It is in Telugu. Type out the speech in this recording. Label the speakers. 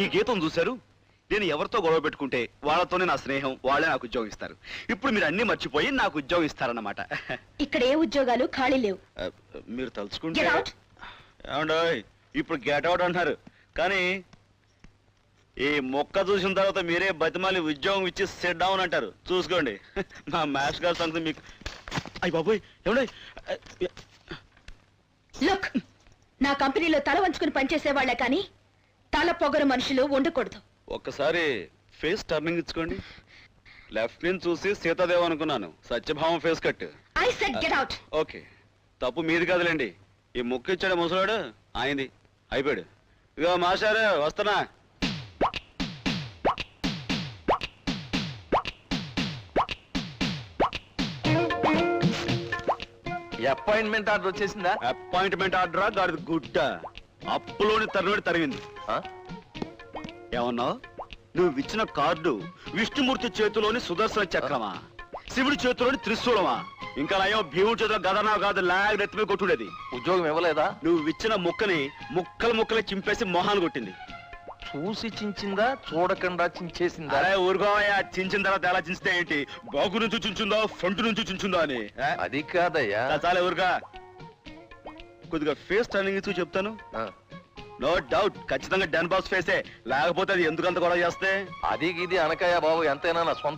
Speaker 1: ఈ గీతం చూశారు? నేను ఎవరితో గొడవ పెట్టుకుంటే వాళ్ళతోనే నా స్నేహం, వాళ్ళే నాకు ఉద్యోగం ఇస్తారు. ఇప్పుడు మీరు అన్ని మర్చిపోయి నాకు ఉద్యోగం ఇస్తారన్నమాట.
Speaker 2: ఇక్కడ ఏ ఉద్యోగాలు ఖాళీ లేవు.
Speaker 1: మీరు తలుచుకుంటే
Speaker 2: Get out.
Speaker 1: ఏమండోయ్, ఇప్పుడు గెట్ అవుట్ అంటున్నారు, కానీ ఈ మొక్క చూసిన తర్వాత మీరే బతిమాలి ఉద్యోగం ఇచ్చి సెట్ డౌన్ అంటారు. చూసుకోండి. మా మ్యాథ్స్ గారి సంగతి మీకు. అయ్య బాబోయ్, ఏమండో
Speaker 2: లుక్, నా కంపెనీలో తల వంచుకుని పనిచేసే వాళ్లే కానీ తల పొగరు మనుషులు ఉండకూడదు.
Speaker 1: ఒక్కసారి ఫేస్ టర్నింగ్ ఇచ్చుకోండి. లెఫ్ట్ నుంచి చూసి సీతాదేవ్ అనుకున్నాను, సత్యభావం face cut.
Speaker 2: I said get out.
Speaker 1: Okay, తప్పు మీది కాదులేండి. ఈ ముక్కు ఇచ్చాడు ముసలాడు, ఆయనది. అయిపోయాడు. ఇగో మాస్టారు వస్తున్నా.
Speaker 3: అపాయింట్మెంట్ ఆర్డర్ వచ్చేసిందా?
Speaker 1: అపాయింట్మెంట్ ఆర్డరా గాడి గుడ్డ, అప్పులోని తరుణుడి తరిగింది. ఏమన్నావు? నువ్వు ఇచ్చిన కార్డు విష్ణుమూర్తి చేతిలోని సుదర్శన చక్రమా, శివుడి చేతిలోని త్రిశూలమా, ఇంకా నయం భీముడి చేతిలో గదనా కాదు లాగ్ నెత్తిమే కొట్టుడేది.
Speaker 3: ఉద్యోగం ఇవ్వలేదా?
Speaker 1: నువ్వు ఇచ్చిన ముక్కని ముక్కలు చింపేసి మొహాన్ని కొట్టింది.
Speaker 3: చూసి చించిందా, చూడకుండా చించేసిందా?
Speaker 1: అరే ఊరుకోవయ్యా, చించిన తర్వాత ఎలా చించితే ఏంటి? బాగు నుంచి చించుందో ఫ్రంట్ నుంచి చించుందో అని.
Speaker 3: అది కాదయ్యా.
Speaker 1: చాలా ఊరుగా. కొద్దిగా ఫేస్ టర్నింగ్ ఇచ్చి చెప్తాను. నో డౌట్, ఖచ్చితంగా డన్ బాస్ ఫేసే, లేకపోతే అది ఎందుకంత గొడవ చేస్తే.
Speaker 3: అది ఇది అనకాయ బాబు, ఎంతైనా నా సొంత